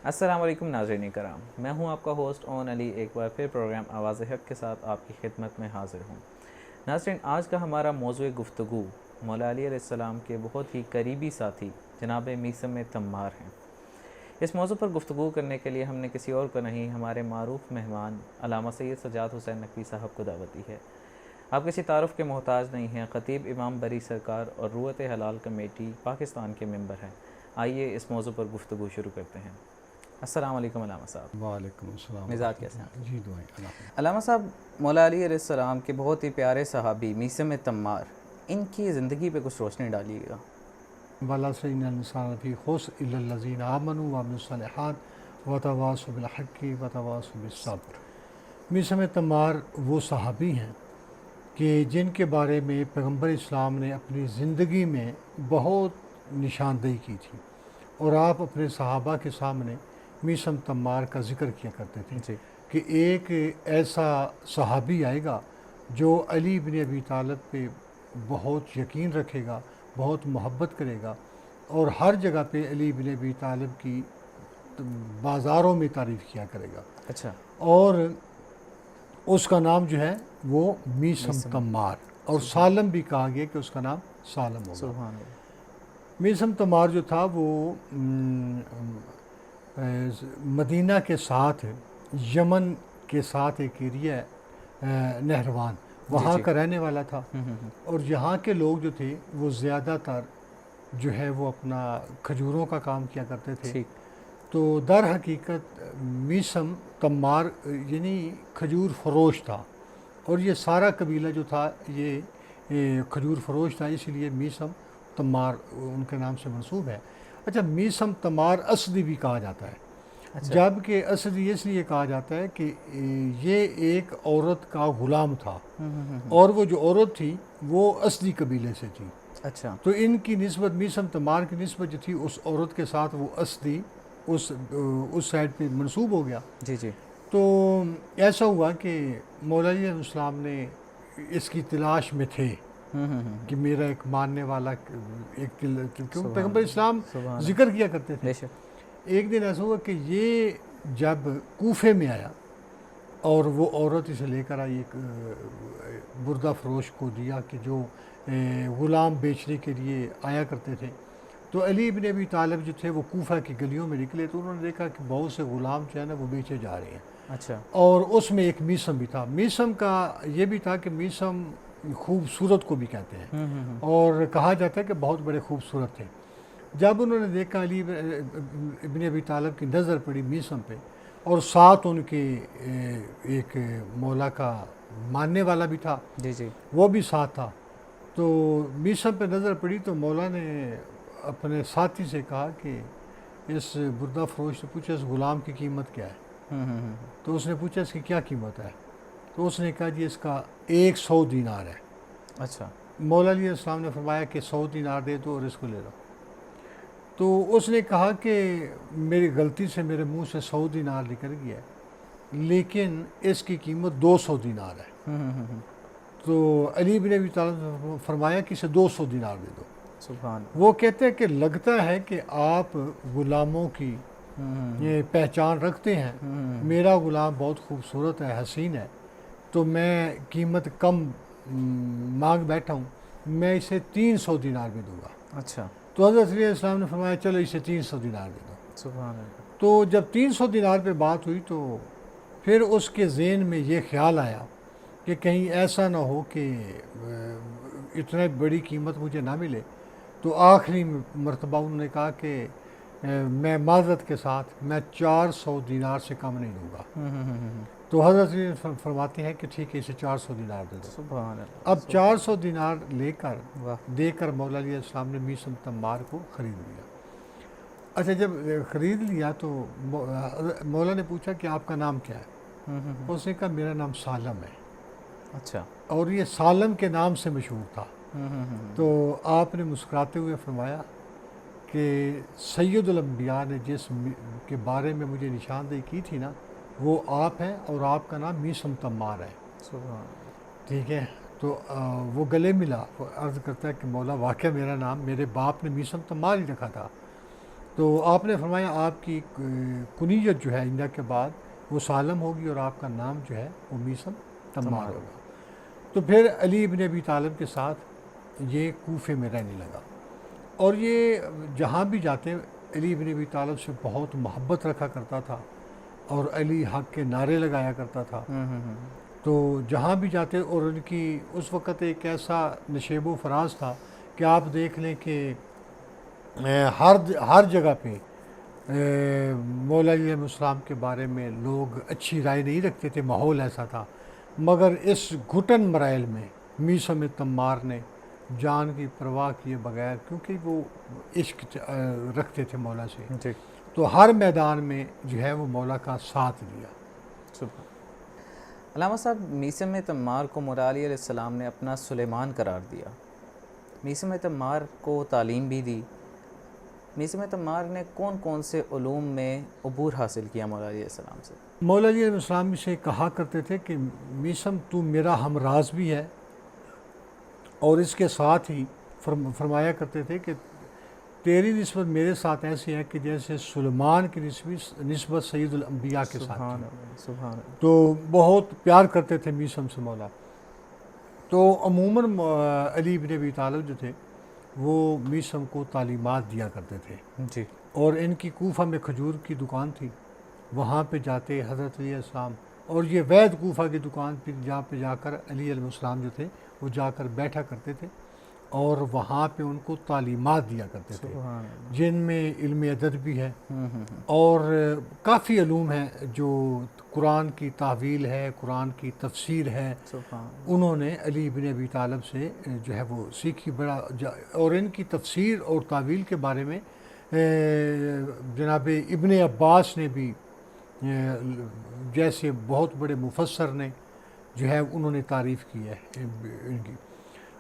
السلام علیکم ناظرین کرام، میں ہوں آپ کا ہوسٹ اون علی، ایک بار پھر پروگرام آواز حق کے ساتھ آپ کی خدمت میں حاضر ہوں۔ ناظرین، آج کا ہمارا موضوع گفتگو مولا علی علیہ السلام کے بہت ہی قریبی ساتھی جناب میثم تمار ہیں۔ اس موضوع پر گفتگو کرنے کے لیے ہم نے کسی اور کو نہیں، ہمارے معروف مہمان علامہ سید سجاد حسین نقوی صاحب کو دعوت دی ہے۔ آپ کسی تعارف کے محتاج نہیں ہیں، خطیب امام بری سرکار اور روت حلال کمیٹی پاکستان کے ممبر ہیں۔ آئیے اس موضوع پر گفتگو شروع کرتے ہیں۔ السلام علیکم علامہ صاحب۔ وعلیکم السلام۔ مزاج کیسے ہیں؟ جی دعائیں الحمد۔ علامہ صاحب، مولا علی علیہ السلام کے بہت ہی پیارے صحابی میثم تمار، ان کی زندگی پہ کچھ روشنی ڈالیے گا۔ والا سین الانسان فی خسر الا الذین آمنوا وعملوا الصالحات وتواصوا بالحق وتواصوا بالصبر۔ میثم تمار وہ صحابی ہیں کہ جن کے بارے میں پیغمبر اسلام نے اپنی زندگی میں بہت نشاندہی کی تھی، اور آپ اپنے صحابہ کے سامنے میثم تمار کا ذکر کیا کرتے تھے جی کہ ایک ایسا صحابی آئے گا جو علی بن ابی طالب پہ بہت یقین رکھے گا، بہت محبت کرے گا، اور ہر جگہ پہ علی بن ابی طالب کی بازاروں میں تعریف کیا کرے گا، اچھا، اور اس کا نام جو ہے وہ میثم تمار، اور سالم بھی کہا گیا کہ اس کا نام سالم ہوگا۔ سبحان اللہ۔ میثم تمار جو تھا وہ مدینہ کے ساتھ یمن کے ساتھ ایک ایریا ہے نہروان، وہاں کا رہنے والا تھا، اور یہاں کے لوگ جو تھے وہ زیادہ تر جو ہے وہ اپنا کھجوروں کا کام کیا کرتے تھے۔ ٹھیک، تو در حقیقت میثم تمار یعنی کھجور فروش تھا، اور یہ سارا قبیلہ جو تھا یہ کھجور فروش تھا، اس لیے میثم تمار ان کے نام سے منسوب ہے۔ اچھا، میثم تمار اسدی بھی کہا جاتا ہے، جبکہ اسدی اس لیے کہا جاتا ہے کہ یہ ایک عورت کا غلام تھا، اور وہ جو عورت تھی وہ اسدی قبیلے سے تھی، اچھا، تو ان کی نسبت میثم تمار کی نسبت جو تھی اس عورت کے ساتھ وہ اسدی اس سائڈ پہ منسوب ہو گیا۔ جی جی، تو ایسا ہوا کہ مولا علی علیہ السلام نے اس کی تلاش میں تھے کہ میرا ایک ماننے والا ایک کیونکہ پیغمبر اسلام ذکر کیا کرتے تھے۔ بے شک، ایک دن ایسا ہوا کہ یہ جب کوفے میں آیا اور وہ عورت اسے لے کر آئی، ایک بردہ فروش کو دیا کہ جو غلام بیچنے کے لیے آیا کرتے تھے، تو علی بن ابی طالب جو تھے وہ کوفہ کی گلیوں میں نکلے تو انہوں نے دیکھا کہ بہت سے غلام جو ہے نا وہ بیچے جا رہے ہیں، اچھا، اور اس میں ایک میثم بھی تھا۔ میثم کا یہ بھی تھا کہ میثم خوبصورت کو بھی کہتے ہیں، اور کہا جاتا ہے کہ بہت بڑے خوبصورت تھے۔ جب انہوں نے دیکھا علی ابن ابی طالب کی نظر پڑی میثم پہ، اور ساتھ ان کے ایک مولا کا ماننے والا بھی تھا، جی جی، وہ بھی ساتھ تھا، تو میثم پہ نظر پڑی تو مولا نے اپنے ساتھی سے کہا کہ اس بردہ فروش سے پوچھا اس غلام کی قیمت کیا ہے، تو اس نے پوچھا اس کی کیا قیمت ہے، تو اس نے کہا جی اس کا 100 دینار ہے۔ اچھا، مولا علیہ السلام نے فرمایا کہ 100 دینار دے دو اور اس کو لے لو، تو اس نے کہا کہ میری غلطی سے میرے منہ سے 100 دینار نکل گیا ہے، لیکن اس کی قیمت 200 دینار ہے۔ تو علی بن ابی طالب نے فرمایا کہ اسے 200 دینار دے دو۔ سبحان وہ کہتے ہیں کہ لگتا ہے کہ آپ غلاموں کی یہ پہچان رکھتے ہیں، میرا غلام بہت خوبصورت ہے، حسین ہے، تو میں قیمت کم مانگ بیٹھا ہوں، میں اسے 300 دینار بھی دوں گا۔ اچھا، تو حضرت علیہ السلام نے فرمایا چلو اسے 300 دینار دے دو۔ سبحان اللہ، تو جب 300 دینار پہ بات ہوئی تو پھر اس کے ذہن میں یہ خیال آیا کہ کہیں ایسا نہ ہو کہ اتنے بڑی قیمت مجھے نہ ملے، تو آخری مرتبہ انہوں نے کہا کہ میں معذرت کے ساتھ میں 400 دینار سے کم نہیں دوں گا۔ تو حضرت علی فرماتے ہیں کہ ٹھیک ہے اسے 400 دینار دے دو۔ سبحان اللہ، اب 400 دینار لے کر واہ، دے کر مولا علیہ السلام نے میثم تمار کو خرید لیا۔ اچھا، جب خرید لیا تو مولا نے پوچھا کہ آپ کا نام کیا ہے؟ اس نے کہا میرا نام سالم ہے، اچھا، اور یہ سالم کے نام سے مشہور تھا۔ تو آپ نے مسکراتے ہوئے فرمایا کہ سید الانبیاء نے جس کے بارے میں مجھے نشاندہی کی تھی نا وہ آپ ہیں، اور آپ کا نام میثم تمار ہے، سبحان اللہ، ٹھیک ہے۔ تو وہ گلے ملا، وہ عرض کرتا ہے کہ مولا واقعہ میرا نام میرے باپ نے میثم تمار ہی رکھا تھا۔ تو آپ نے فرمایا آپ کی کنیت جو ہے آئندہ کے بعد وہ سالم ہوگی اور آپ کا نام جو ہے وہ میثم تمار ہوگا۔ تو پھر علی ابن ابی طالب کے ساتھ یہ کوفے میں رہنے لگا، اور یہ جہاں بھی جاتے علی ابن ابی طالب سے بہت محبت رکھا کرتا تھا اور علی حق کے نعرے لگایا کرتا تھا۔ تو جہاں بھی جاتے، اور ان کی اس وقت ایک ایسا نشیب و فراز تھا کہ آپ دیکھ لیں کہ ہر جگہ پہ مولا علیہ السلام کے بارے میں لوگ اچھی رائے نہیں رکھتے تھے، ماحول ایسا تھا، مگر اس گھٹن مرائل میں میثم تمار نے جان کی پرواہ کیے بغیر، کیونکہ وہ عشق رکھتے تھے مولا سے، جی تو ہر میدان میں جو ہے وہ مولا کا ساتھ دیا۔ علامہ صاحب، میثم تمار کو مولا علیہ السلام نے اپنا سلیمان قرار دیا، میثم تمار کو تعلیم بھی دی۔ میثم تمار نے کون کون سے علوم میں عبور حاصل کیا مولا علیہ السلام سے؟ مولا علیہ السلام سے کہا کرتے تھے کہ میثم تو میرا ہمراز بھی ہے، اور اس کے ساتھ ہی فرمایا کرتے تھے کہ تیری نسبت میرے ساتھ ایسی ہے کہ جیسے سلیمان کی نسبت سید الانبیاء کے ساتھ تھی۔ سبحان اللہ۔ تو بہت پیار کرتے تھے میثم سے مولا۔ تو عموماً علی بن ابی طالب جو تھے وہ میثم کو تعلیمات دیا کرتے تھے، جی اور ان کی کوفہ میں کھجور کی دکان تھی، وہاں پہ جاتے حضرت علیہ السلام، اور یہ وید کوفہ کی دکان پہ جہاں پہ جا کر علی علیہ السلام جو تھے وہ جا کر بیٹھا کرتے تھے، اور وہاں پہ ان کو تعلیمات دیا کرتے تھے، جن میں علم عدد بھی ہے اور کافی علوم ہیں، جو قرآن کی تعویل ہے، قرآن کی تفسیر ہے، انہوں نے علی بن ابی طالب سے جو ہے وہ سیکھی۔ اور ان کی تفسیر اور تعویل کے بارے میں جناب ابن عباس نے بھی، جیسے بہت بڑے مفسر نے جو ہے انہوں نے تعریف کی ہے ان کی۔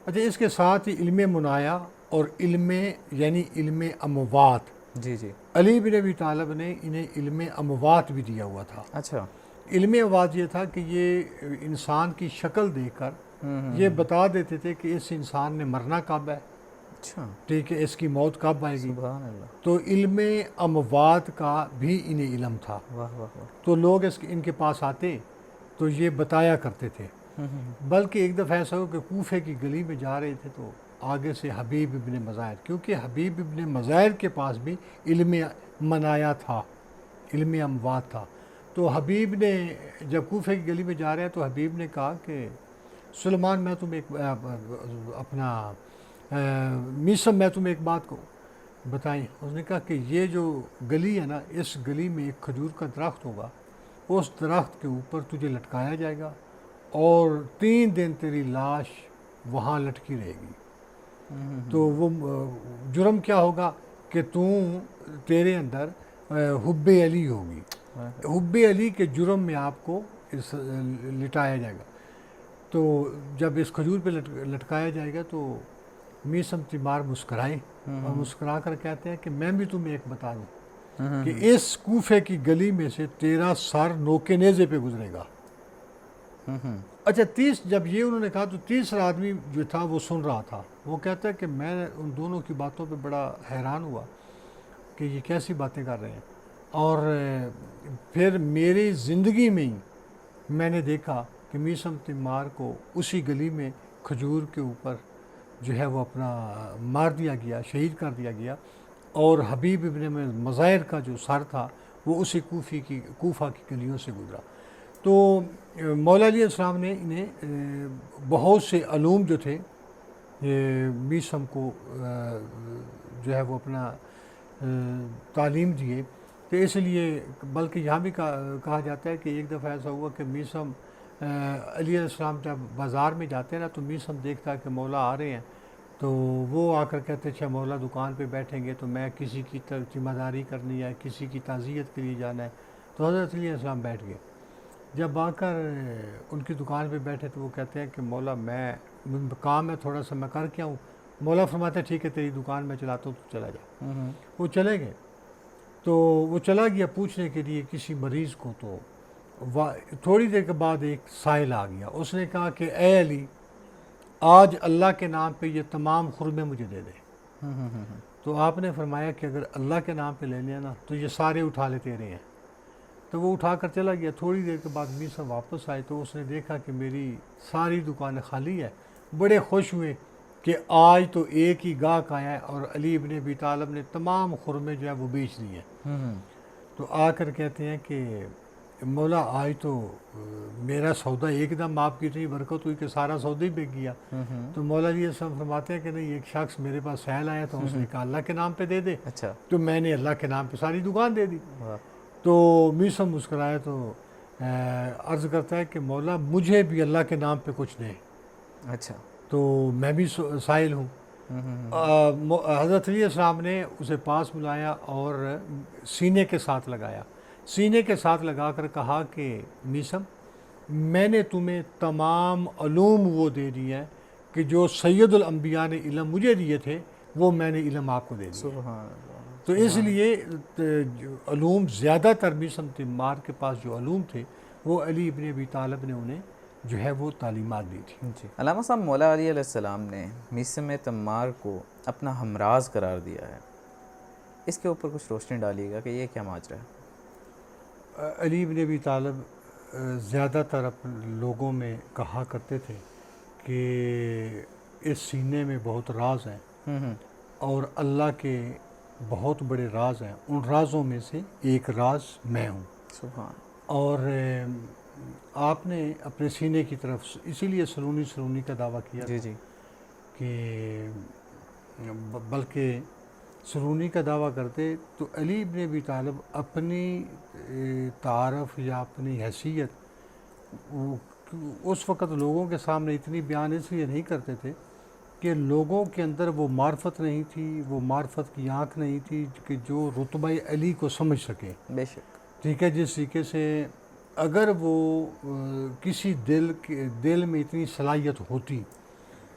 اچھا، اس کے ساتھ ہی علم منایا اور علم یعنی علم اموات، جی جی، علی بن ابی طالب نے انہیں علم اموات بھی دیا ہوا تھا۔ اچھا، علم اموات یہ تھا کہ یہ انسان کی شکل دیکھ کر یہ بتا دیتے تھے کہ اس انسان نے مرنا کب ہے، اچھا، ٹھیک ہے، اس کی موت کب آئے گی۔ سبحان اللہ، تو علم اموات کا بھی انہیں علم تھا، واہ واہ واہ، تو لوگ ان کے پاس آتے تو یہ بتایا کرتے تھے۔ بلکہ ایک دفعہ ایسا ہو کہ کوفے کی گلی میں جا رہے تھے تو آگے سے حبیب ابن مظاہر، کیونکہ حبیب ابن مظاہر کے پاس بھی علم منایا تھا، علم اموات تھا، تو حبیب نے جب کوفے کی گلی میں جا رہے ہیں تو حبیب نے کہا کہ سلیمان، میں تمہیں اپنا میثم، میں تمہیں ایک بات کو بتائیں۔ اس نے کہا کہ یہ جو گلی ہے نا، اس گلی میں ایک کھجور کا درخت ہوگا، اس درخت کے اوپر تجھے لٹکایا جائے گا اور 3 دن تیری لاش وہاں لٹکی رہے گی۔ تو وہ جرم کیا ہوگا کہ تیرے اندر حب علی ہوگی، حب علی کے جرم میں آپ کو لٹایا جائے گا۔ تو جب اس کھجور پہ لٹکایا جائے گا تو میثم تمار مسکرائے اور مسکرا کر کہتے ہیں کہ میں بھی تمہیں ایک بتا دوں کہ اس کوفے کی گلی میں سے تیرا سر نوکے نیزے پہ گزرے گا۔ اچھا، جب یہ انہوں نے کہا تو تیسرا آدمی جو تھا وہ سن رہا تھا، وہ کہتا ہے کہ میں ان دونوں کی باتوں پہ بڑا حیران ہوا کہ یہ کیسی باتیں کر رہے ہیں، اور پھر میری زندگی میں ہی میں نے دیکھا کہ میثم تمار کو اسی گلی میں کھجور کے اوپر جو ہے وہ اپنا مار دیا گیا، شہید کر دیا گیا، اور حبیب ابن مظاہر کا جو سر تھا وہ اسی کوفہ کی گلیوں سے گزرا۔ تو مولا علیہ السلام نے انہیں بہت سے علوم جو تھے میثم کو جو ہے وہ اپنا تعلیم دیے، تو اس لیے بلکہ یہاں بھی کہا جاتا ہے کہ ایک دفعہ ایسا ہوا کہ میثم علیہ السلام جب بازار میں جاتے ہیں نا تو میثم دیکھتا ہے کہ مولا آ رہے ہیں، تو وہ آ کر کہتے اچھا مولا دکان پہ بیٹھیں گے تو میں کسی کی ذمہ داری کرنی ہے، کسی کی تعزیت کے لیے جانا ہے، تو حضرت علیہ السلام بیٹھ گئے۔ جب آ کر ان کی دکان پہ بیٹھے تو وہ کہتے ہیں کہ مولا میں کام ہے تھوڑا سا، میں کر کے آؤں۔ مولا فرماتا ہے ٹھیک ہے، تیری دکان میں چلاتا ہوں، تو چلا جا۔ وہ چلے گئے، تو وہ چلا گیا پوچھنے کے لیے کسی مریض کو، تو تھوڑی دیر کے بعد ایک سائل آ گیا، اس نے کہا کہ اے علی، آج اللہ کے نام پہ یہ تمام خرمے مجھے دے دے۔ تو آپ نے فرمایا کہ اگر اللہ کے نام پہ لے لیا نا تو یہ سارے اٹھا لے تیرے ہیں. تو وہ اٹھا کر چلا گیا. تھوڑی دیر کے بعد میر صاحب واپس آئے تو اس نے دیکھا کہ میری ساری دکانیں خالی ہے. بڑے خوش ہوئے کہ آج تو ایک ہی گاہک آیا ہے اور علی ابن ابی طالب نے تمام خرمے جو ہے وہ بیچ دیے. تو آ کر کہتے ہیں کہ مولا آج تو میرا سودا ایک دم آپ کی اتنی برکت ہوئی کہ سارا سودا ہی بک گیا. تو مولا علیہ السلام فرماتے ہیں کہ نہیں، ایک شخص میرے پاس سیل آیا تو اس نے کہا اللہ کے نام پہ دے دے. اچھا. تو میں نے اللہ کے نام پہ ساری دکان دے دی. تو میسا مسکرایا تو عرض کرتا ہے کہ مولا مجھے بھی اللہ کے نام پہ کچھ دیں. اچھا. تو میں بھی سائل ہوں. حضرت علیہ السلام نے اسے پاس بلایا اور سینے کے ساتھ لگایا. سینے کے ساتھ لگا کر کہا کہ میسم، میں نے تمہیں تمام علوم وہ دے دی ہیں کہ جو سید الانبیاء نے علم مجھے دیے تھے وہ میں نے علم آپ کو دے دیا. سبحان اللہ. تو اس لیے علوم زیادہ تر میسم تمار کے پاس جو علوم تھے وہ علی ابن ابی طالب نے انہیں جو ہے وہ تعلیمات دی تھی. جی. علامہ صاحب، مولا علی علیہ السلام نے میسم تمار کو اپنا ہمراز قرار دیا ہے، اس کے اوپر کچھ روشنی ڈالیے گا کہ یہ کیا ماجرا ہے؟ علی ابن ابی طالب زیادہ تر اپنے لوگوں میں کہا کرتے تھے کہ اس سینے میں بہت راز ہیں اور اللہ کے بہت بڑے راز ہیں. ان رازوں میں سے ایک راز میں ہوں. سبحان. اور آپ نے اپنے سینے کی طرف اسی لیے سرونی کا دعویٰ کیا جی جی. کہ بلکہ سرونی کا دعویٰ کرتے تو علی ابن ابی طالب اپنی تعارف یا اپنی حیثیت اس وقت لوگوں کے سامنے اتنی بیان اس لیے نہیں کرتے تھے کہ لوگوں کے اندر وہ معرفت نہیں تھی، وہ معرفت کی آنکھ نہیں تھی کہ جو رتبہ علی کو سمجھ سکے. بے شک. ٹھیک ہے. جس طریقے سے اگر وہ کسی دل میں اتنی صلاحیت ہوتی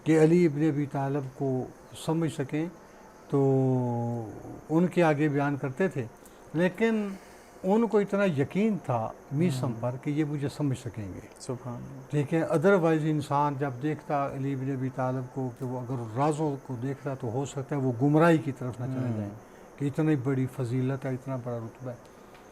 کہ علی ابن ابی طالب کو سمجھ سکیں تو ان کے آگے بیان کرتے تھے، لیکن ان کو اتنا یقین تھا میسم پر کہ یہ مجھے سمجھ سکیں گے. سبحان اللہ. ٹھیک ہے. ادروائز انسان جب دیکھتا علی ابن ابی طالب کو کہ وہ اگر رازوں کو دیکھتا تو ہو سکتا ہے وہ گمراہی کی طرف نہ چلے جائیں کہ اتنی بڑی فضیلت ہے، اتنا بڑا رتبہ ہے.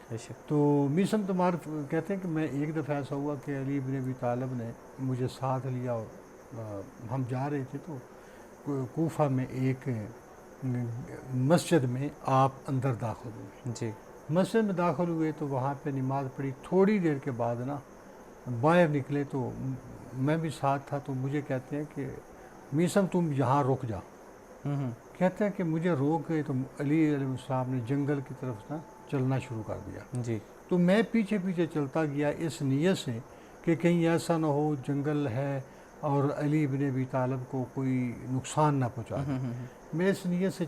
بے شک. تو میسم تمار کہتے ہیں کہ میں ایک دفعہ ایسا ہوا کہ علی ابن ابی طالب نے مجھے ساتھ لیا اور ہم جا رہے تھے تو کوفہ میں ایک مسجد میں آپ اندر داخل ہوئے. جی. مسجد میں داخل ہوئے تو وہاں پہ نماز پڑھی. تھوڑی دیر کے بعد نا باہر نکلے تو میں بھی ساتھ تھا. تو مجھے کہتے ہیں کہ میسم تم یہاں رک جا. کہتے ہیں کہ مجھے روک گئے تو علی علیہ السلام نے جنگل کی طرف نا چلنا شروع کر دیا. جی. تو میں پیچھے پیچھے چلتا گیا اس نیت سے کہ کہیں ایسا نہ ہو جنگل ہے اور علی ابن ابی طالب کو کوئی نقصان نہ پہنچا دے. میں اس نیت سے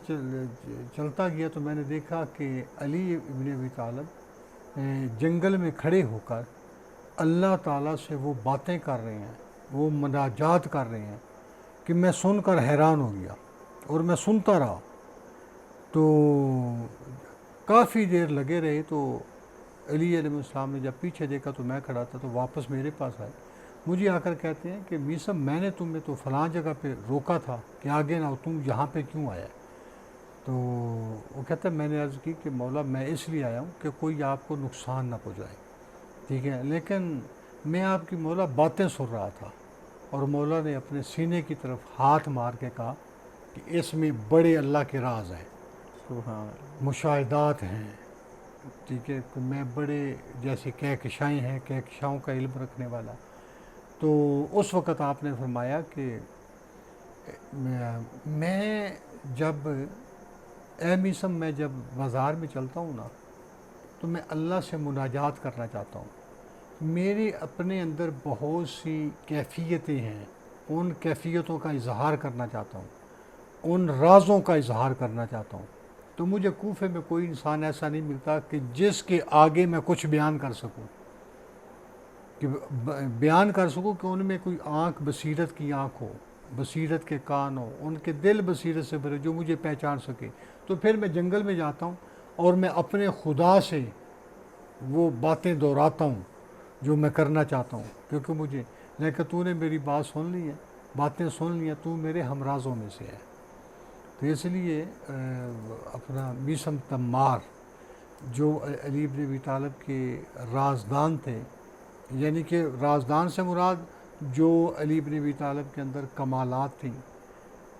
چلتا گیا تو میں نے دیکھا کہ علی ابن ابی طالب جنگل میں کھڑے ہو کر اللہ تعالیٰ سے وہ باتیں کر رہے ہیں، وہ مناجات کر رہے ہیں کہ میں سن کر حیران ہو گیا اور میں سنتا رہا. تو کافی دیر لگے رہے. تو علی علیہ السلام نے جب پیچھے دیکھا تو میں کھڑا تھا تو واپس میرے پاس آئے. مجھے آ کر کہتے ہیں کہ میسم میں نے تمہیں تو فلاں جگہ پہ روکا تھا کہ آگے نہ ہو، تم یہاں پہ کیوں آیا؟ تو وہ کہتا ہے میں نے عرض کی کہ مولا میں اس لیے آیا ہوں کہ کوئی آپ کو نقصان نہ پہنچائے. ٹھیک ہے. لیکن میں آپ کی مولا باتیں سن رہا تھا اور مولا نے اپنے سینے کی طرف ہاتھ مار کے کہا کہ اس میں بڑے اللہ کے راز ہیں، مشاہدات ہیں. ٹھیک ہے. کہ میں بڑے جیسے کہکشائیں ہیں، کہکشاؤں کا علم رکھنے والا. تو اس وقت آپ نے فرمایا کہ میں جب اے میسم میں جب بازار میں چلتا ہوں نا تو میں اللہ سے مناجات کرنا چاہتا ہوں. میرے اپنے اندر بہت سی کیفیتیں ہیں، ان کیفیتوں کا اظہار کرنا چاہتا ہوں، ان رازوں کا اظہار کرنا چاہتا ہوں. تو مجھے کوفے میں کوئی انسان ایسا نہیں ملتا کہ جس کے آگے میں کچھ بیان کر سکوں، کہ بیان کر سکوں کہ ان میں کوئی آنکھ بصیرت کی آنکھ ہو، بصیرت کے کان ہو، ان کے دل بصیرت سے بھرے جو مجھے پہچان سکے. تو پھر میں جنگل میں جاتا ہوں اور میں اپنے خدا سے وہ باتیں دہراتا ہوں جو میں کرنا چاہتا ہوں، کیونکہ مجھے لیکن تو نے میری بات سن لی ہے، باتیں سن لی ہیں، تو میرے ہمرازوں میں سے ہے. تو اس لیے اپنا میثم تمار جو علی بن ابی طالب کے رازدان تھے، یعنی کہ رازدان سے مراد جو علی بن ابی طالب کے اندر کمالات تھیں،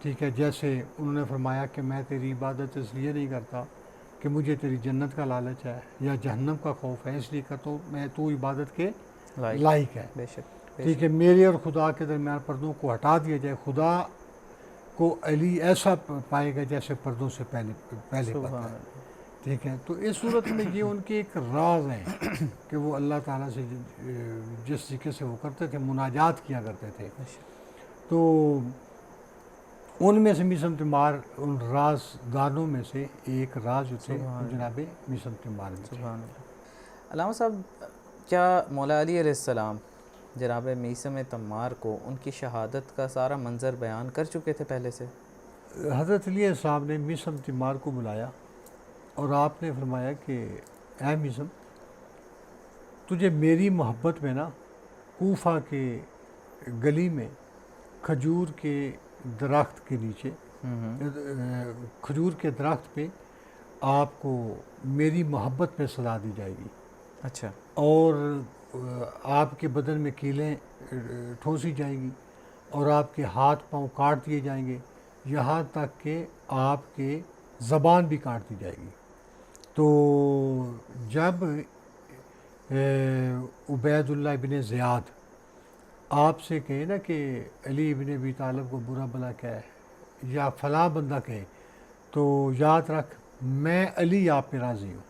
ٹھیک ہے، جیسے انہوں نے فرمایا کہ میں تیری عبادت اس لیے نہیں کرتا کہ مجھے تیری جنت کا لالچ ہے یا جہنم کا خوف ہے، اس لیے کرتا ہوں میں تو عبادت کے لائق ہے، بے شک ٹھیک ہے، میرے اور خدا کے درمیان پردوں کو ہٹا دیا جائے، خدا کو علی ایسا پائے گا جیسے پردوں سے پہلے پتا ہے، ٹھیک ہے۔ تو اس صورت میں یہ ان کے ایک راز ہیں کہ وہ اللہ تعالیٰ سے جس طریقے سے وہ کرتے تھے، مناجات کیا کرتے تھے، تو ان میں سے میثم تمار ان رازدانوں میں سے ایک راز جو تھے جناب میثم تمار میں تھے۔ علامہ صاحب، کیا مولا علی علیہ السلام جناب میثم تمار کو ان کی شہادت کا سارا منظر بیان کر چکے تھے پہلے سے؟ حضرت علی صاحب نے میثم تمار کو بلایا اور آپ نے فرمایا کہ اے میثم، تجھے میری محبت میں نا کوفہ کے گلی میں کھجور کے درخت کے نیچے، کھجور کے درخت پہ آپ کو میری محبت میں سزا دی جائے گی، اچھا، اور آپ کے بدن میں کیلیں ٹھونسی جائیں گی اور آپ کے ہاتھ پاؤں کاٹ دیے جائیں گے، یہاں تک کہ آپ کے زبان بھی کاٹ دی جائے گی۔ تو جب عبید اللہ ابن زیاد آپ سے کہے نا کہ علی ابن ابی طالب کو برا بلا کہے یا فلاں بندہ کہے، تو یاد رکھ میں علی آپ پہ راضی ہوں،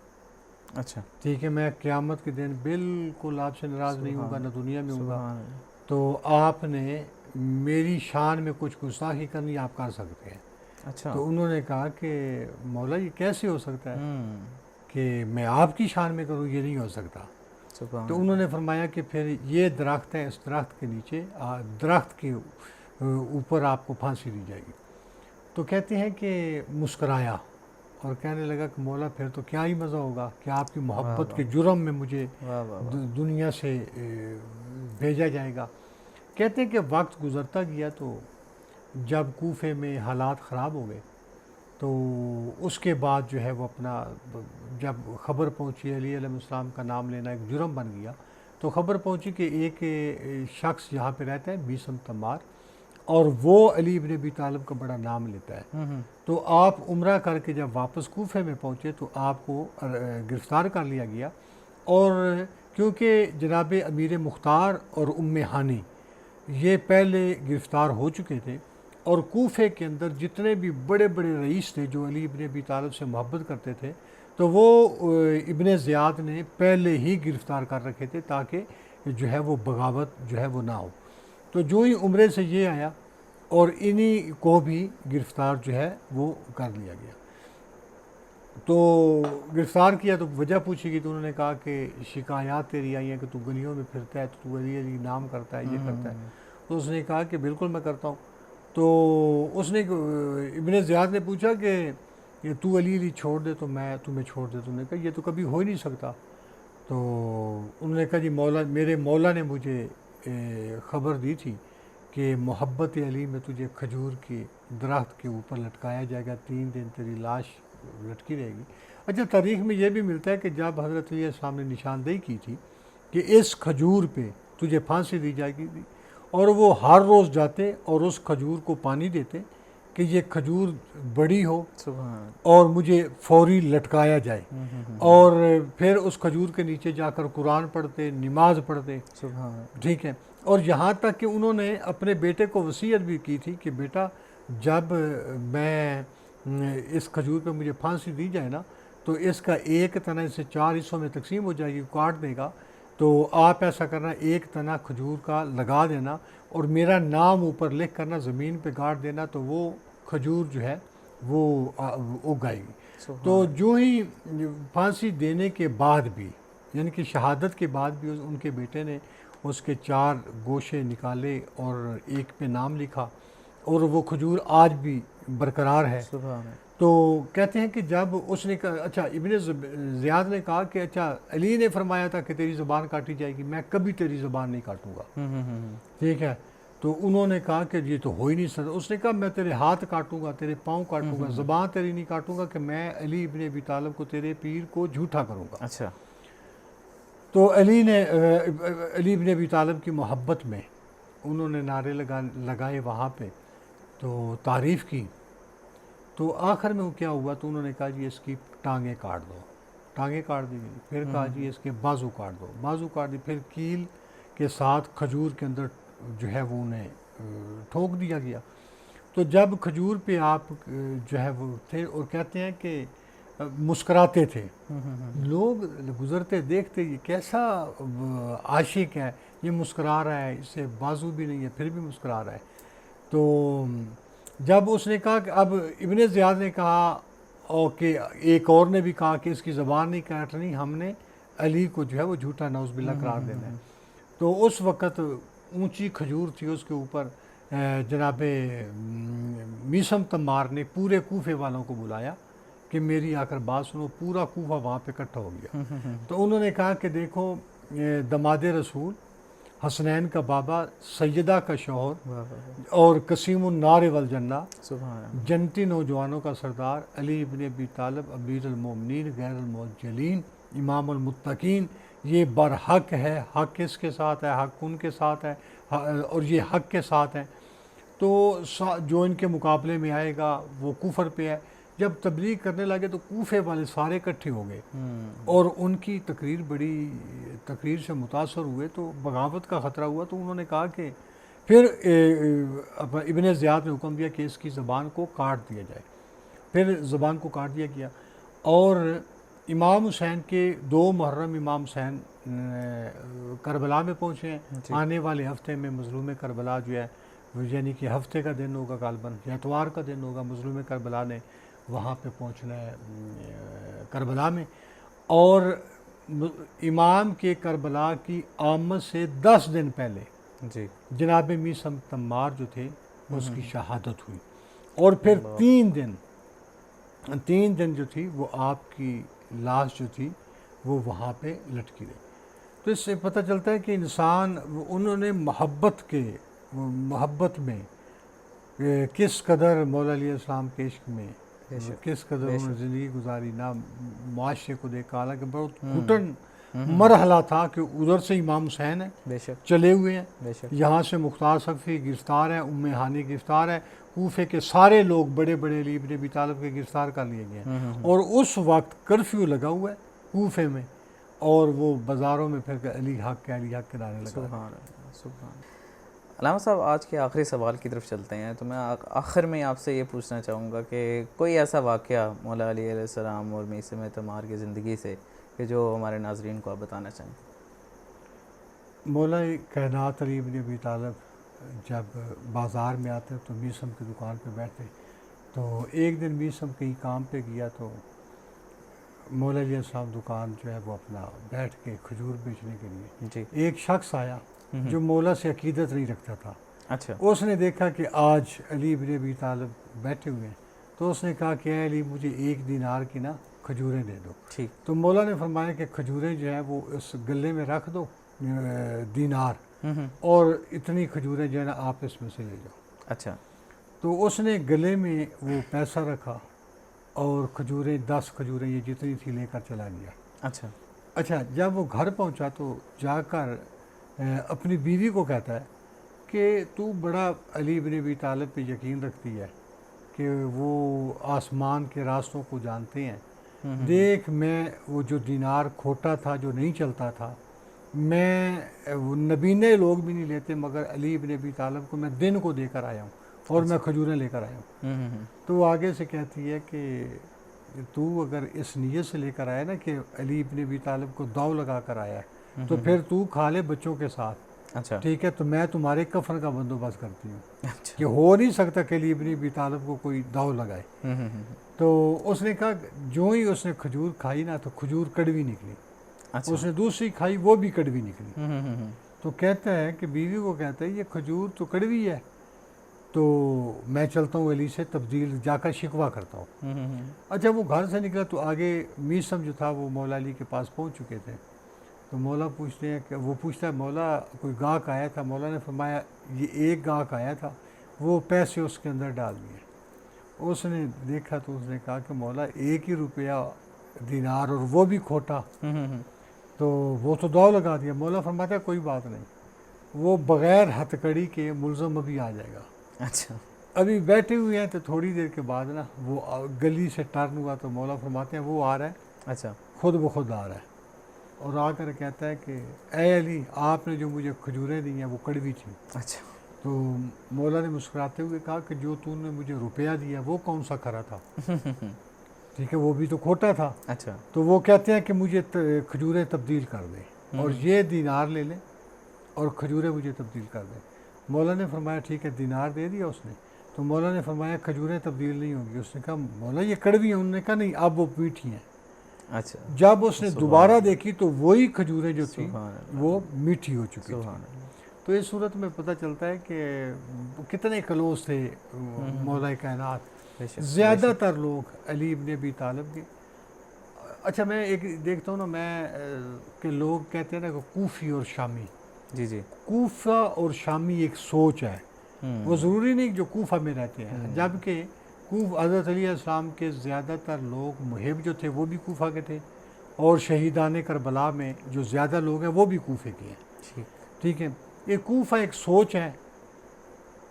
اچھا، ٹھیک ہے، میں قیامت کے دن بالکل آپ سے ناراض نہیں ہوں گا، نہ دنیا میں ہوں گا، تو آپ نے میری شان میں کچھ گستاخی کرنی آپ کر سکتے ہیں۔ اچھا، تو انہوں نے کہا کہ مولا یہ کیسے ہو سکتا ہے کہ میں آپ کی شان میں کروں، یہ نہیں ہو سکتا۔ تو انہوں نے فرمایا کہ پھر یہ درخت ہے، اس درخت کے نیچے درخت کے اوپر آپ کو پھانسی دی جائے گی۔ تو کہتے ہیں کہ مسکرایا اور کہنے لگا کہ مولا پھر تو کیا ہی مزہ ہوگا کہ آپ کی محبت کے جرم میں مجھے دنیا سے بھیجا جائے گا۔ کہتے ہیں کہ وقت گزرتا گیا تو جب کوفے میں حالات خراب ہو گئے تو اس کے بعد جو ہے وہ اپنا جب خبر پہنچی علی علیہ السلام کا نام لینا ایک جرم بن گیا، تو خبر پہنچی کہ ایک شخص یہاں پہ رہتا ہے میثم تمار، اور وہ علی ابن ابی طالب کا بڑا نام لیتا ہے۔ تو آپ عمرہ کر کے جب واپس کوفے میں پہنچے تو آپ کو گرفتار کر لیا گیا، اور کیونکہ جناب امیر مختار اور ام ہانی یہ پہلے گرفتار ہو چکے تھے، اور کوفے کے اندر جتنے بھی بڑے بڑے رئیس تھے جو علی ابن ابی طالب سے محبت کرتے تھے، تو وہ ابن زیاد نے پہلے ہی گرفتار کر رکھے تھے تاکہ جو ہے وہ بغاوت جو ہے وہ نہ ہو۔ تو جو ہی عمرے سے یہ آیا اور انہی کو بھی گرفتار جو ہے وہ کر لیا گیا۔ تو گرفتار کیا تو وجہ پوچھی گئی، تو انہوں نے کہا کہ شکایات تیری آئی ہیں کہ تو گلیوں میں پھرتا ہے، تو علی علی نام کرتا ہے، یہ کرتا ہے۔ تو اس نے کہا کہ بالکل میں کرتا ہوں۔ تو اس نے ابن زیاد نے پوچھا کہ تو علی علی چھوڑ دے تو میں تمہیں چھوڑ دے، تو انہوں نے کہا یہ تو کبھی ہو ہی نہیں سکتا۔ تو انہوں نے کہا جی مولا، میرے مولا نے مجھے خبر دی تھی کہ محبت علی میں تجھے کھجور کے درخت کے اوپر لٹکایا جائے گا، 3 دن تیری لاش لٹکی رہے گی۔ اچھا، تاریخ میں یہ بھی ملتا ہے کہ جب حضرت علی السلام نے نشاندہی کی تھی کہ اس کھجور پہ تجھے پھانسی دی جائے گی، اور وہ ہر روز جاتے اور اس کھجور کو پانی دیتے کہ یہ کھجور بڑی ہو اور مجھے فوری لٹکایا جائے، اور پھر اس کھجور کے نیچے جا کر قرآن پڑھتے، نماز پڑھتے، ٹھیک ہے، اور یہاں تک کہ انہوں نے اپنے بیٹے کو وصیت بھی کی تھی کہ بیٹا جب میں اس کھجور پہ مجھے پھانسی دی جائے نا تو اس کا ایک تنہ سے 4 حصوں میں تقسیم ہو جائے گی، کاٹ دے گا، تو آپ ایسا کرنا ایک تنہ کھجور کا لگا دینا اور میرا نام اوپر لکھ کرنا زمین پہ گاڑ دینا، تو وہ کھجور جو ہے وہ اگ آئے گی۔ تو جو ہی پھانسی دینے کے بعد بھی، یعنی کہ شہادت کے بعد بھی، ان کے بیٹے نے اس کے 4 گوشے نکالے اور ایک پہ نام لکھا، اور وہ کھجور آج بھی برقرار ہے۔ تو کہتے ہیں کہ جب اس نے کہا، اچھا ابن زیاد نے کہا کہ اچھا علی نے فرمایا تھا کہ تیری زبان کاٹی جائے گی، میں کبھی تیری زبان نہیں کاٹوں گا، ٹھیک ہے۔ تو انہوں نے کہا کہ یہ تو ہو ہی نہیں سکتا. اس نے کہا میں تیرے ہاتھ کاٹوں گا, تیرے پاؤں کاٹوں گا, زبان تیری نہیں کاٹوں گا کہ میں علی ابن ابی طالب کو, تیرے پیر کو جھوٹا کروں گا. اچھا. تو علی ابن ابی طالب کی محبت میں انہوں نے نعرے لگائے وہاں پہ, تو تعریف کی. تو آخر میں وہ کیا ہوا, تو انہوں نے کہا جی اس کی ٹانگیں کاٹ دو, ٹانگیں کاٹ دی. پھر کہا جی اس کے بازو کاٹ دو, بازو کاٹ دی. پھر کیل کے ساتھ کھجور کے اندر جو ہے وہ انہیں ٹھوک دیا گیا. تو جب کھجور پہ آپ جو ہے وہ تھے, اور کہتے ہیں کہ مسکراتے تھے لوگ, گزرتے دیکھتے یہ کیسا عاشق ہے, یہ مسکرا رہا ہے, اس سے بازو بھی نہیں ہے پھر بھی مسکرا رہا ہے. تو جب اس نے کہا کہ اب ابن زیاد نے کہا, اور کہ ایک اور نے بھی کہا کہ اس کی زبان نہیں کاٹنی, ہم نے علی کو جو ہے وہ جھوٹا نعوذ باللہ قرار دینا ہے. تو اس وقت اونچی کھجور تھی, اس کے اوپر جناب میثم تمار نے پورے کوفے والوں کو بلایا کہ میری آ کر بات سنو. پورا کوفہ وہاں پہ اکٹھا ہو گیا. تو انہوں نے کہا کہ دیکھو دماد رسول, حسنین کا بابا, سیدہ کا شوہر, اور قسیم النار والجنہ, جنتی نوجوانوں کا سردار, علی ابن ابی طالب امیر المومنین غیر المعجلین امام المتقین, یہ برحق ہے. حق اس کے ساتھ ہے, حق ان کے ساتھ ہے, اور یہ حق کے ساتھ ہیں. تو جو ان کے مقابلے میں آئے گا وہ کفر پہ ہے. جب تبلیغ کرنے لگے تو کوفے والے سارے اکٹھے ہو گئے, اور ان کی تقریر سے متاثر ہوئے, تو بغاوت کا خطرہ ہوا. تو انہوں نے کہا کہ پھر ابن زیاد نے حکم دیا کہ اس کی زبان کو کاٹ دیا جائے. پھر زبان کو کاٹ دیا گیا. اور امام حسین کے 2 محرم امام حسین کربلا میں پہنچے ہیں. آنے والے ہفتے میں مظلوم کربلا جو ہے, یعنی کہ ہفتے کا دن ہوگا غالباً, یا اتوار کا دن ہوگا, مظلوم کربلا نے وہاں پہ پہنچنا ہے کربلا میں. اور امام کے کربلا کی آمد سے 10 دن پہلے جناب میثم تمار جو تھے اس کی شہادت ہوئی. اور پھر 3 دن جو تھی وہ آپ کی لاش جو تھی وہ وہاں پہ لٹکی رہی. تو اس سے پتہ چلتا ہے کہ انسان, انہوں نے محبت میں کس قدر مولا علیہ السلام کے عشق میں کس قدر انہوں نے زندگی گزاری, نہ معاشرے کو دیکھا. حالانکہ بہت گھٹن مرحلہ تھا کہ ادھر سے امام حسین ہیں چلے ہوئے ہیں, یہاں سے مختار صفی گرفتار ہیں, ام ہانی گرفتار ہے, کوفے کے سارے لوگ بڑے بڑے علی ابن ابی طالب کے گرفتار کر لیے گئے ہیں. اور اس وقت کرفیو لگا ہوا ہے کوفے میں, اور وہ بازاروں میں پھر علی حق کے نعرے لگا. علامہ صاحب, آج کے آخری سوال کی طرف چلتے ہیں. تو میں آخر میں آپ سے یہ پوچھنا چاہوں گا کہ کوئی ایسا واقعہ مولا علی علیہ السلام اور میثم تمار کی زندگی سے کہ جو ہمارے ناظرین کو آپ بتانا چاہیں. مولا کائنات علی ابن ابی طالب جب بازار میں آتے تو میثم کی دکان پہ بیٹھتے. تو ایک دن میثم کہیں کام پہ گیا, تو مولا علیہ السلام دکان جو ہے وہ اپنا بیٹھ کے کھجور بیچنے کے لیے, ایک شخص آیا جو مولا سے عقیدت نہیں رکھتا تھا. اچھا. اس نے دیکھا کہ آج علی ابن ابی طالب بیٹھے ہوئے ہیں, تو اس نے کہا کہ اے علی مجھے 1 دینار کی نا کھجوریں دے دو. تو مولا نے فرمایا کہ کھجوریں جو ہیں وہ اس گلے میں رکھ دو دینار, اور اتنی کھجوریں جو ہے نا آپ اس میں سے لے جاؤ. اچھا. تو اس نے گلے میں وہ پیسہ رکھا, اور کھجوریں 10 کھجوریں یہ جتنی تھی لے کر چلا گیا. اچھا جب وہ گھر پہنچا تو جا کر اپنی بیوی کو کہتا ہے کہ تو بڑا علی ابن ابی طالب پہ یقین رکھتی ہے کہ وہ آسمان کے راستوں کو جانتے ہیں. دیکھ میں وہ جو دینار کھوٹا تھا, جو نہیں چلتا تھا, میں نبینے لوگ بھی نہیں لیتے, مگر علی ابن ابی طالب کو میں دن کو دے کر آیا ہوں, اور میں کھجوریں لے کر آیا ہوں. تو وہ آگے سے کہتی ہے کہ تو اگر اس نیت سے لے کر آیا نا کہ علی ابن ابی طالب کو داؤ لگا کر آیا ہے, تو پھر تو کھا لے بچوں کے ساتھ. ٹھیک ہے, تو میں تمہارے کفن کا بندوبست کرتی ہوں, کہ ہو نہیں سکتا کہ علی ابن ابی طالب کو کوئی داؤ لگائے. تو اس نے کہا جو ہی اس نے کھجور کھائی نا تو کھجور کڑوی نکلی. اس نے دوسری کھائی, وہ بھی کڑوی نکلی. تو کہتا ہے کہ بیوی کو کہتا ہے یہ کھجور تو کڑوی ہے, تو میں چلتا ہوں علی سے تبدیل جا کر شکوہ کرتا ہوں. اچھا وہ گھر سے نکلا تو آگے میثم جو تھا وہ مولا علی کے پاس پہنچ چکے تھے. تو مولا پوچھتے ہیں کہ وہ پوچھتا ہے مولا کوئی گاہک آیا تھا؟ مولا نے فرمایا یہ ایک گاہک آیا تھا، وہ پیسے اس کے اندر ڈال دیے۔ اس نے دیکھا تو اس نے کہا کہ مولا 1 ہی روپیہ دینار اور وہ بھی کھوٹا، تو وہ تو دو لگا دیا۔ مولا فرماتا ہے کوئی بات نہیں، وہ بغیر ہتھ کڑی کے ملزم ابھی آ جائے گا۔ اچھا ابھی بیٹھے ہوئے ہیں تو تھوڑی دیر کے بعد نا وہ گلی سے ٹرن ہوا تو مولا فرماتے ہیں وہ آ رہا ہے، اچھا خود بخود آ رہا ہے، اور آ کر کہتا ہے کہ اے علی آپ نے جو مجھے کھجوریں دی ہیں وہ کڑوی تھیں۔ اچھا تو مولا نے مسکراتے ہوئے کہا کہ جو تو نے مجھے روپیہ دیا وہ کون سا کھرا تھا؟ ٹھیک ہے، وہ بھی تو کھوٹا تھا۔ اچھا تو وہ کہتے ہیں کہ مجھے کھجوریں تبدیل کر دیں اور یہ دینار لے لیں اور کھجوریں مجھے تبدیل کر دیں۔ مولا نے فرمایا ٹھیک ہے، دینار دے دیا اس نے۔ تو مولا نے فرمایا کھجوریں تبدیل نہیں ہوں گی۔ اس نے کہا مولا یہ کڑوی ہیں، انہوں نے کہا نہیں اب وہ میٹھی ہیں۔ اچھا جب اس نے دوبارہ دیکھی تو وہی کھجوریں جو تھیں سبحان اللہ، وہ میٹھی ہو چکی تھیں۔ سبحان اللہ، تو اس صورت میں پتہ چلتا ہے کہ کتنے کلوز تھے مولا کائنات۔ بے شک، زیادہ تر لوگ علی ابن ابی طالب کے۔ اچھا میں ایک دیکھتا ہوں نا میں کہ لوگ کہتے ہیں نا کہ کوفی اور شامی، جی جی، کوفہ اور شامی ایک سوچ ہے، وہ ضروری نہیں جو کوفہ میں رہتے ہیں، جبکہ حضرت علی علیہ السلام کے زیادہ تر لوگ محب جو تھے وہ بھی کوفہ کے تھے، اور شہیدان کربلا میں جو زیادہ لوگ ہیں وہ بھی کوفے کے ہیں۔ ٹھیک ہے، یہ کوفہ ایک سوچ ہے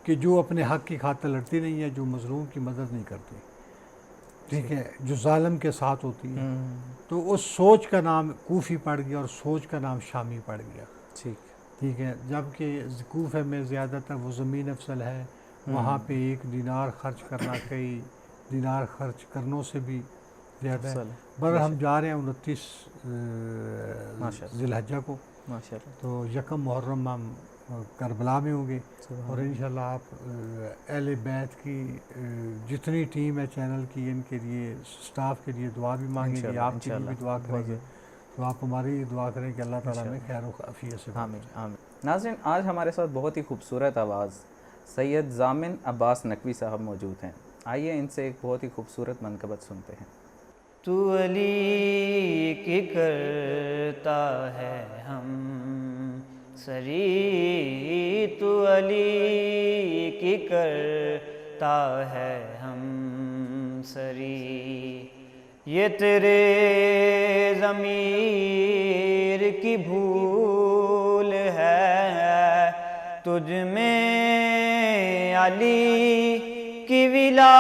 کہ جو اپنے حق کی خاطر لڑتی نہیں ہے، جو مظلوم کی مدد نہیں کرتی، ٹھیک ہے، جو ظالم کے ساتھ ہوتی ہے، تو اس سوچ کا نام کوفی پڑ گیا اور سوچ کا نام شامی پڑ گیا۔ ٹھیک ہے، جبکہ کوفے میں زیادہ تر وہ زمین افضل ہے، وہاں پہ 1 دینار خرچ کرنا کئی دینار خرچ کرنوں سے بھی زیادہ ہے۔ بہرحال ہم جا رہے ہیں 29 ذی الحجہ کو، تو 1 محرم ہم کربلا میں ہوں گے، اور انشاءاللہ آپ اہل بیت کی جتنی ٹیم ہے چینل کی، ان کے لیے سٹاف کے لیے دعا بھی مانگیں گے، آپ کی بھی دعا کریں گے، تو آپ ہماری دعا کریں کہ اللہ تعالیٰ ہمیں خیر و عافیت سے۔ آمین آمین۔ ناظرین آج ہمارے ساتھ بہت ہی خوبصورت آواز سید ضامن عباس نقوی صاحب موجود ہیں، آئیے ان سے ایک بہت ہی خوبصورت منقبت سنتے ہیں۔ تو علی کی کرتا ہے ہم سری، تو علی کی کرتا ہے ہم سری، یہ تیرے ضمیر کی بھول ہے، تجھ میں علی کی ولا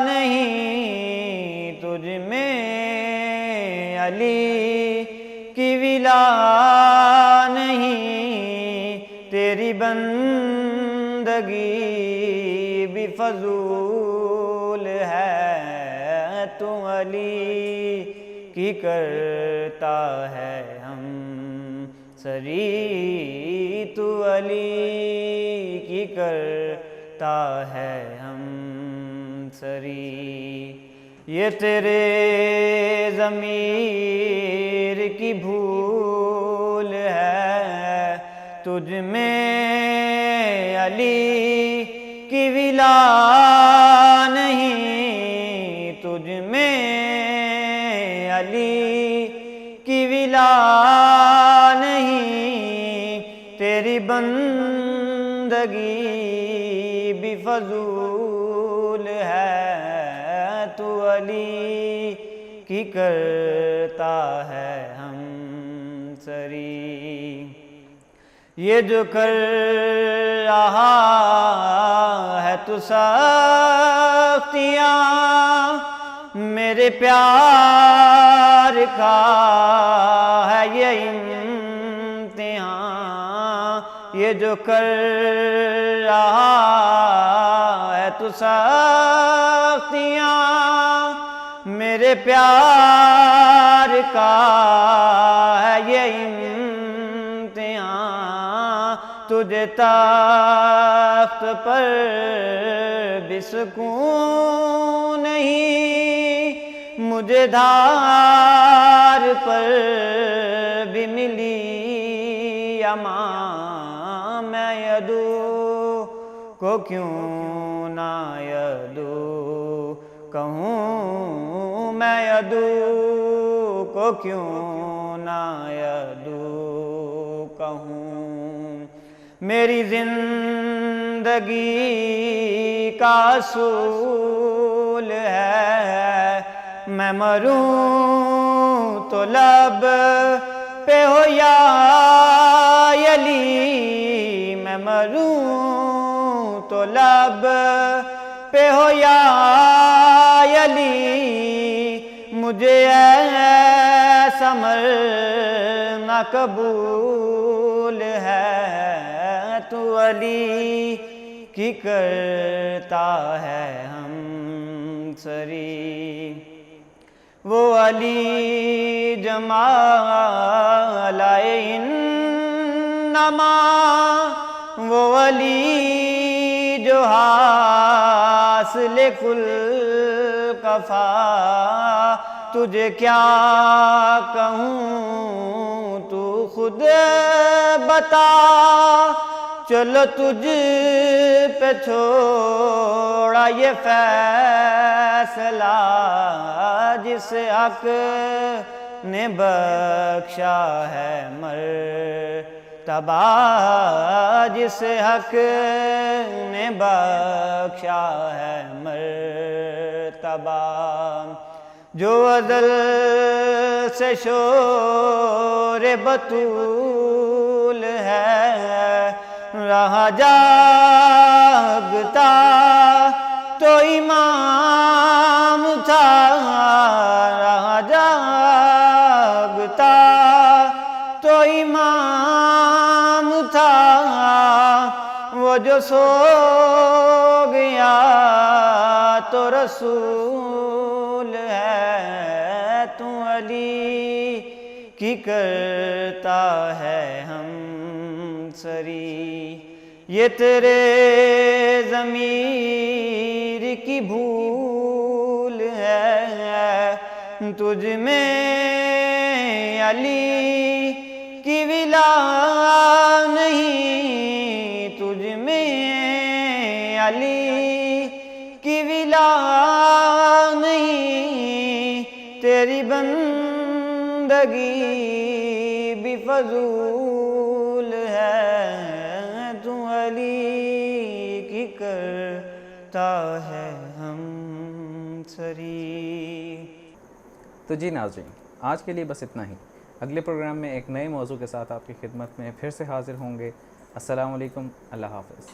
نہیں، تجھ میں علی کی ولا نہیں، تیری بندگی بھی فضول ہے، تو علی کی کرتا ہے ہم سری، تو علی کی کرتا ہے ہم سری، یہ تیرے ضمیر کی بھول ہے، تجھ میں علی کی ولا نہیں، تجھ میں علی کی ولا نہیں، تیری بندگی بھی فضول ہے، تو علی کی کرتا ہے ہم سری، یہ جو کر رہا ہے تو سختیاں میرے پیار کا ہے یہ امتحان، یہ جو کر رہا ہے تو سختیاں میرے پیار کا ہے یہ امتحان، تجھے تخت پر بھی سکون نہیں، مجھے دھار پر بھی ملی امان، میں یدو کو کیوں نہ یدو کہوں، میں یدو کو کیوں نہ یدو کہوں، میری زندگی کا اصول ہے، میں مروں تو لب پہ ہو یا علی، میں مروں تو لب پہ ہو یا علی، مجھے ایسا مرنا قبول ہے، تو علی کی کرتا ہے ہم سری، وہ علی جمال انما، وہ علی جو حاصل کل کفا، تجھے کیا کہوں تو خود بتا، چلو تجھ پہ چھوڑا یہ فیصلہ، جس حق نے بخشا ہے مرتبہ، جس حق نے بخشا ہے مرتبہ، جو ازل سے شور بطول ہے، رہا جاگتا تو امام تھا، رہا جاگتا تو امام تھا، وہ جو سو گیا تو رسول ہے، تو علی کی کرتا ہے ہم سری، یہ تیرے ضمیر کی بھول ہے، تجھ میں علی کی ولا نہیں، تجھ میں علی کی ولا نہیں، تیری بندگی بھی فضول ہے، تو علی کی کرتا ہے ہم سری۔ تو جی ناظرین، آج کے لیے بس اتنا ہی، اگلے پروگرام میں ایک نئے موضوع کے ساتھ آپ کی خدمت میں پھر سے حاضر ہوں گے۔ السلام علیکم، اللہ حافظ۔